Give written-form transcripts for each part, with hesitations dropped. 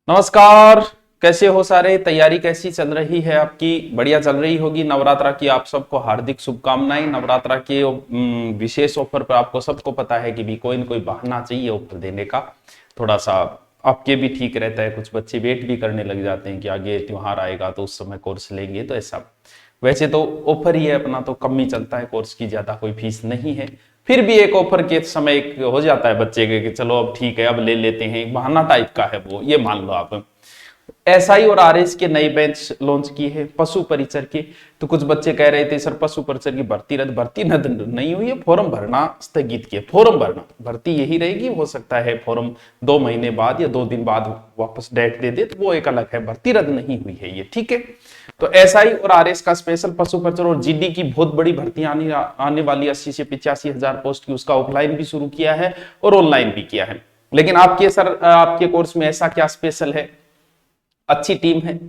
नमस्कार। कैसे हो सारे? तैयारी कैसी चल रही है आपकी? बढ़िया चल रही होगी। नवरात्रा की आप सबको हार्दिक शुभकामनाएं। नवरात्रा के विशेष ऑफर पर आपको सबको पता है कि भी कोई न कोई बहाना चाहिए ऑफर देने का। थोड़ा सा आपके भी ठीक रहता है। कुछ बच्चे वेट भी करने लग जाते हैं कि आगे त्योहार आएगा तो उस समय कोर्स लेंगे, तो ऐसा। वैसे तो ऑफर ही है अपना, तो कम ही चलता है कोर्स की, ज्यादा कोई फीस नहीं है। फिर भी एक ऑफर के समय एक हो जाता है बच्चे के कि चलो अब ठीक है, अब ले लेते हैं। बहाना टाइप का है वो, ये मान लो आप। एसआई और आरएस के नई बेंच लॉन्च की है पशु परिचर की। तो कुछ बच्चे कह रहे थे सर पशु परिचर की भर्ती रद्द नहीं हुई है, फॉर्म भरना स्थगित किया। फॉर्म भरना, भर्ती यही रहेगी। हो सकता है फॉर्म 2 महीने बाद या 2 दिन बाद वापस डेट दे दे, तो वो एक अलग है। भर्ती रद्द नहीं हुई है ये, ठीक है। तो एसआई और आरएस का स्पेशल पशु परिचर और जीडी की बहुत बड़ी भर्ती आने वाली 80 से 85 हजार पोस्ट की, उसका ऑफलाइन भी शुरू किया है और ऑनलाइन भी किया है। लेकिन आपके सर आपके कोर्स में ऐसा क्या स्पेशल है? अच्छी टीम है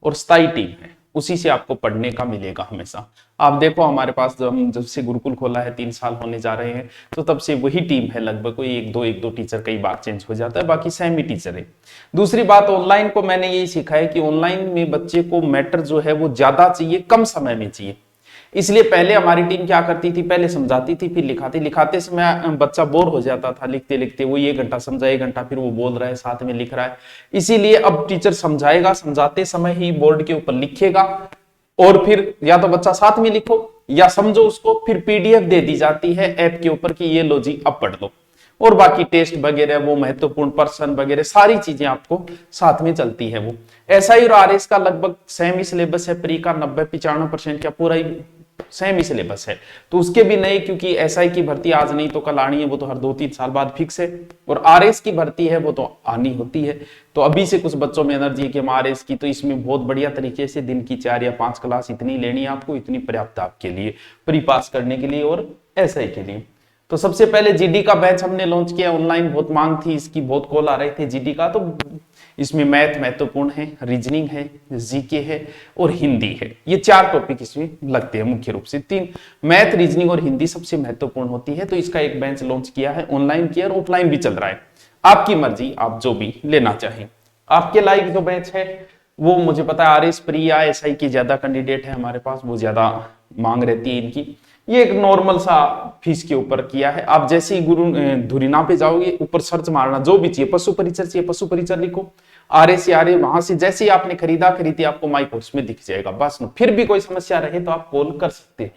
और स्थायी टीम है, उसी से आपको पढ़ने का मिलेगा हमेशा। आप देखो हमारे पास जब से गुरुकुल खोला है, 3 साल होने जा रहे हैं, तो तब से वही टीम है लगभग। कोई एक दो टीचर कई बार चेंज हो जाता है, बाकी सेम ही टीचर है। दूसरी बात, ऑनलाइन को मैंने यही सीखा है कि ऑनलाइन में बच्चे को मैटर जो है वो ज्यादा चाहिए, कम समय में चाहिए। इसलिए पहले हमारी टीम क्या करती थी, पहले समझाती थी फिर लिखाते समय बच्चा बोर हो जाता था। लिखते लिखते वो 1 घंटा समझा, 1 घंटा फिर वो बोल रहा है साथ में लिख रहा है। इसीलिए अब टीचर समझाएगा, समझाते समय ही बोर्ड के ऊपर लिखेगा, और फिर या तो बच्चा साथ में लिखो या समझो उसको, फिर पीडीएफ दे दी जाती है ऐप के ऊपर कि ये लो जी अब पढ़ लो। और बाकी टेस्ट वगैरह, वो महत्वपूर्ण पर्सन वगैरह सारी चीजें आपको साथ में चलती है। वो एसआई और आरएस का लगभग सेम ही सिलेबस है। प्री का 90-95% का पूरा ही सेम ही सिलेबस है। तो उसके भी नए, क्योंकि एसआई की भर्ती आज नहीं तो कल आनी है, वो तो हर 2-3 साल बाद फिक्स है। और आरएस की भर्ती है वो तो आनी होती है। तो अभी से कुछ बच्चों में एनर्जी है कि हम आरएस की, तो इसमें बहुत बढ़िया तरीके से दिन की 4 या 5 क्लास इतनी लेनी है आपको, इतनी पर्याप्त आपके लिए प्री पास करने के लिए और एसआई के लिए। तो सबसे पहले जीडी का बैच हमने लॉन्च किया ऑनलाइन। बहुत मांग थी इसकी, बहुत कॉल आ रहे थे जीडी का। तो इसमें मैथ महत्वपूर्ण है, रीजनिंग है, जीके है और हिंदी है। ये 4 टॉपिक इसमें लगते हैं मुख्य रूप से। 3 मैथ, रीजनिंग और हिंदी सबसे महत्वपूर्ण होती है। तो इसका एक बेंच लॉन्च किया है, ऑनलाइन किया और ऑफलाइन भी चल रहा है। आपकी मर्जी, आप जो भी लेना चाहें। आपके लायक जो बैच है वो मुझे पता है आरएस प्री या एसआई की ज्यादा कैंडिडेट है हमारे पास, वो ज्यादा मांग रहती है इनकी। ये एक नॉर्मल सा फीस के ऊपर किया है। आप जैसे ही गुरु धुरीना पे जाओगे, ऊपर सर्च मारना जो भी चाहिए, पशु परिचर चाहिए पशु परिचर लिखो, आरएस या आरए, वहां से जैसे ही आपने खरीदी आपको माई कोर्स में दिख जाएगा बस। फिर भी कोई समस्या रहे तो आप कॉल कर सकते हैं।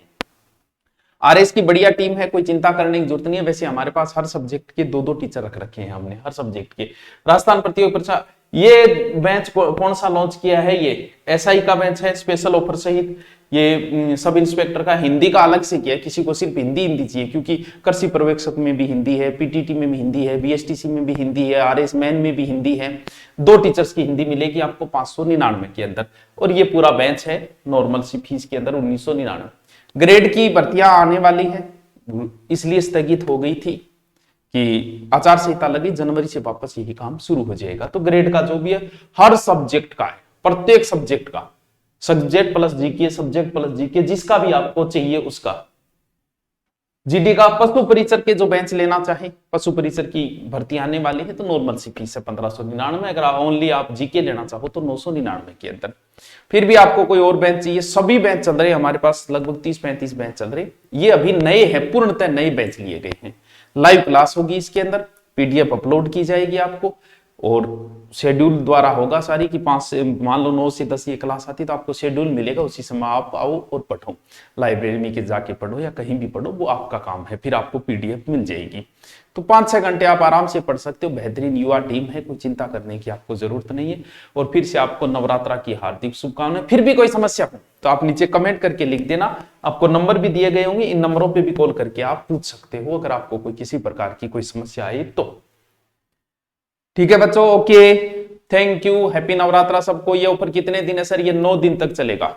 आरएस की बढ़िया टीम है, कोई चिंता करने की जरूरत नहीं है। वैसे हमारे पास हर सब्जेक्ट के 2-2 टीचर रख रखे हैं हमने, हर सब्जेक्ट के। राजस्थान प्रतियोगी परीक्षा, ये बेंच कौन सा लॉन्च किया है? ये एसआई का बेंच है, स्पेशल ऑफर सहित। ये सब इंस्पेक्टर का हिंदी का अलग से किया है। किसी को सिर्फ हिंदी चाहिए, क्योंकि कृषि पर्यवेक्षक में भी हिंदी है, पीटीटी में भी हिंदी है, बीएसटीसी में भी हिंदी है, आरएस मैन में भी हिंदी है। 2 टीचर्स की हिंदी मिलेगी आपको 599 के अंदर। और ये पूरा बेंच है नॉर्मल सी फीस के अंदर 1999। ग्रेड की भर्तियां आने वाली है, इसलिए स्थगित हो गई थी कि आचार संहिता लगी, जनवरी से वापस यही काम शुरू हो जाएगा। तो ग्रेड का जो भी है हर सब्जेक्ट का है, प्रत्येक सब्जेक्ट का, subject plus GK, subject plus GK, जिसका भी आपको चाहिए उसका। जीडी का पशु परिचर के जो बेंच लेना चाहे, पशु परिचर की भर्ती आने वाली है, तो नॉर्मल सी फीस है 1599। अगर ओनली आप जीके लेना चाहो तो 999 के अंदर। फिर भी आपको कोई और बेंच चाहिए, सभी बेंच चल रहे हैं हमारे पास, लगभग 30-35 बेंच चल रहे। ये अभी नए हैं, पूर्णतः नए बेंच लिए गए हैं। लाइव क्लास होगी इसके अंदर, पीडीएफ अपलोड की जाएगी आपको, और शेड्यूल द्वारा होगा सारी की 5 से मान लो 9 से 10 ये क्लास आती, तो आपको शेड्यूल मिलेगा, उसी समय आप आओ और पढ़ो। लाइब्रेरी में के जाके पढ़ो या कहीं भी पढ़ो, वो आपका काम है। फिर आपको पीडीएफ मिल जाएगी, तो 5-6 घंटे आप आराम से पढ़ सकते हो। बेहतरीन युवा टीम है, कोई चिंता करने की आपको जरूरत नहीं है। और फिर से आपको नवरात्रा की हार्दिक शुभकामनाएं। फिर भी कोई समस्या हो तो आप नीचे कमेंट करके लिख देना। आपको नंबर भी दिए गए होंगे, इन नंबरों पे भी कॉल करके आप पूछ सकते हो अगर आपको कोई किसी प्रकार की कोई समस्या आई तो। ठीक है बच्चों, okay, thank you, happy Navratra सबको। ये ऑफर कितने दिन है सर? ये 9 दिन तक चलेगा।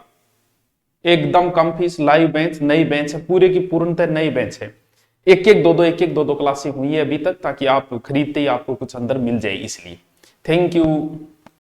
एकदम कम फीस, लाइव बेंच, नई बेंच है, पूरे की पूर्णतः नई बेंच है। एक एक दो क्लासें हुई है अभी तक, ताकि आप खरीदते ही आपको कुछ अंदर मिल जाए, इसलिए। Thank you.